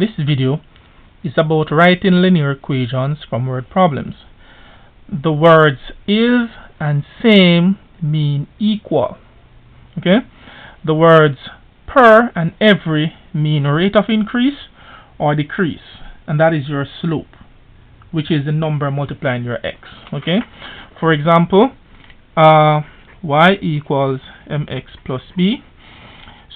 This video is about writing linear equations from word problems. The words is and same mean equal. Okay? The words per and every mean rate of increase or decrease, and that is your slope, which is the number multiplying your x. Okay? For example, y equals mx plus b.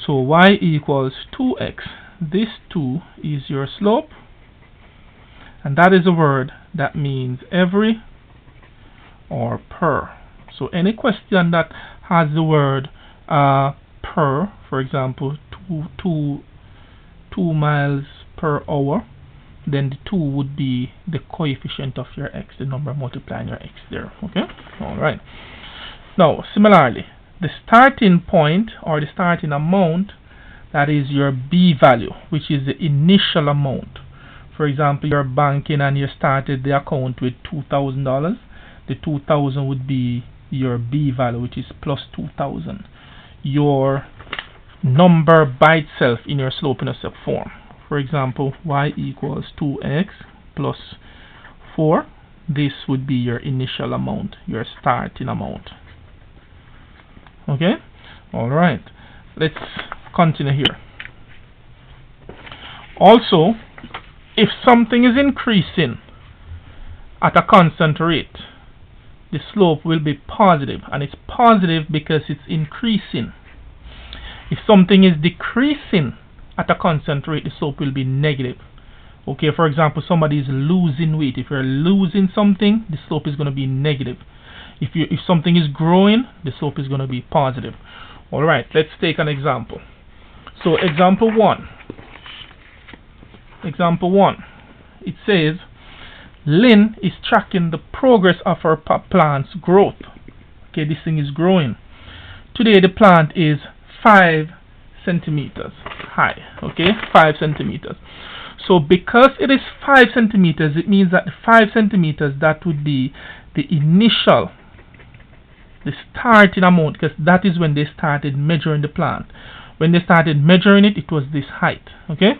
So y equals 2x. This 2 is your slope, and that is a word that means every or per. So any question that has the word per, for example, 2 miles per hour, then the 2 would be the coefficient of your x, the number multiplying your x there. Okay? Alright. Now, similarly, the starting point or the starting amount, that is your b value, which is the initial amount. For example, you're banking and you started the account with $2,000. The 2,000 would be your b value, which is plus 2,000. Your number by itself in your slope-intercept form. For example, y equals 2x plus 4. This would be your initial amount, your starting amount. Okay? Alright. Let's continue here. Also, if something is increasing at a constant rate, the slope will be positive, and it's positive because it's increasing. If something is decreasing at a constant rate, the slope will be negative. Okay, for example, somebody is losing weight. If you're losing something, the slope is going to be negative. If something is growing, the slope is going to be positive. Alright, let's take an example. So example 1. Example 1. It says, Lynn is tracking the progress of her plant's growth. Okay, this thing is growing. Today the plant is 5 centimeters high. Okay, 5 centimeters. So because it is 5 centimeters, it means that the 5 centimeters, that would be the initial, the starting amount, because that is when they started measuring the plant. When they started measuring it, it was this height. Okay.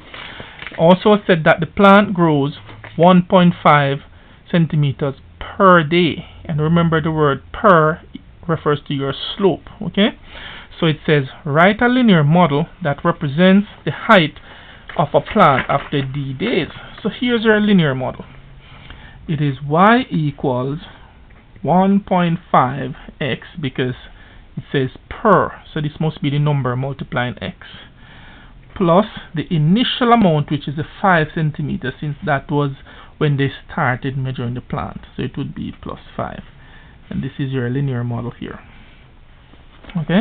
Also said that the plant grows 1.5 centimeters per day, and remember the word per refers to your slope. Okay. So it says write a linear model that represents the height of a plant after d days. So here's your linear model. It is y equals 1.5x because it says per, so this must be the number multiplying x, plus the initial amount, which is the 5 centimeters, since that was when they started measuring the plant. So it would be plus 5, and this is your linear model here. Okay.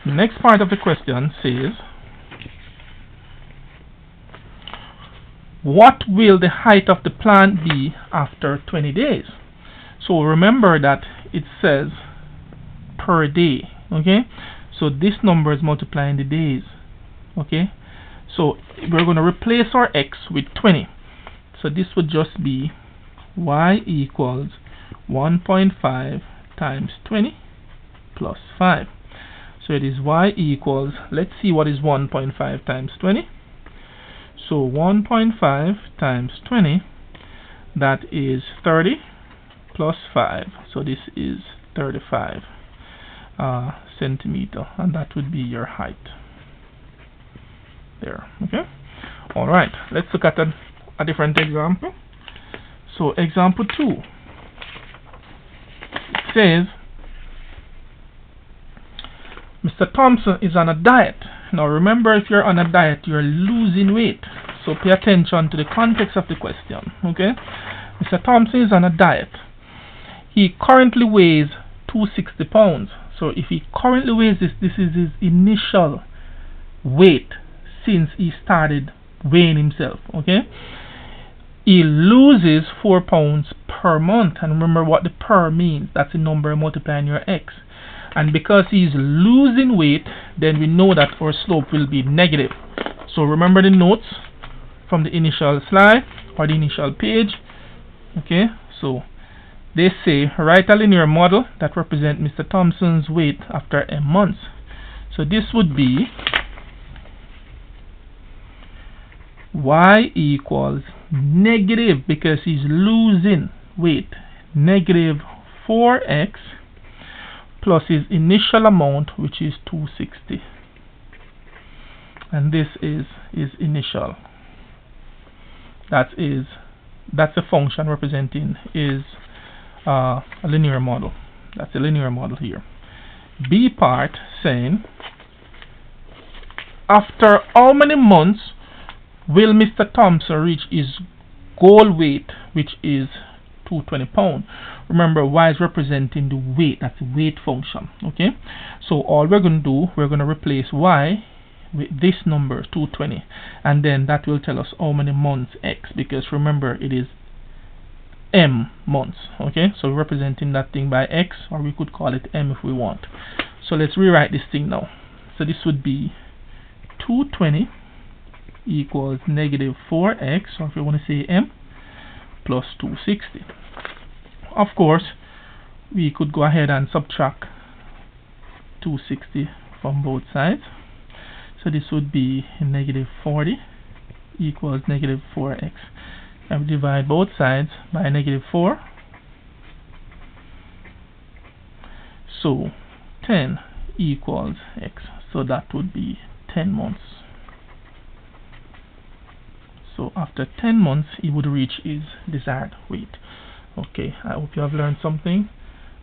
The next part of the question says, what will the height of the plant be after 20 days? So remember that it says per day. Okay, so this number is multiplying the days. Okay, so we're going to replace our x with 20. So this would just be y equals 1.5 times 20 plus 5. So it is y equals, let's see what is 1.5 times 20. So 1.5 times 20, that is 30 plus 5. So this is 35 centimeter, and that would be your height there. Okay. Alright, let's look at a different example. So example 2, it says Mr. Thompson is on a diet. Now remember, if you're on a diet, you're losing weight, so pay attention to the context of the question. Okay. Mr. Thompson is on a diet. He currently weighs 260 pounds. So if he currently weighs this is his initial weight since he started weighing himself. Okay. He loses 4 pounds per month, and remember what the per means. That's the number multiplying your x. And because he's losing weight, then we know that our slope will be negative. So remember the notes from the initial slide or the initial page. Okay, so they say write a linear model that represents Mr. Thompson's weight after m months. So this would be y equals negative, because he's losing weight, negative 4x plus his initial amount, which is 260, and this is his initial. That's a function representing is a linear model. That's a linear model here. B part saying, after how many months will Mr. Thompson reach his goal weight, which is 220 pounds? Remember, y is representing the weight. That's the weight function. Okay, so all we're going to do, we're going to replace y with this number 220, and then that will tell us how many months x, because remember it is m months. Okay, so we're representing that thing by x, or we could call it m if we want. So let's rewrite this thing now. So this would be 220 equals negative 4x, or if you want to say m, plus 260. Of course, we could go ahead and subtract 260 from both sides. So this would be negative 40 equals negative 4x. And we divide both sides by negative 4. So 10 equals x. So that would be 10 months. So after 10 months, he would reach his desired weight. Okay, I hope you have learned something.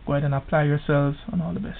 Go ahead and apply yourselves, and all the best.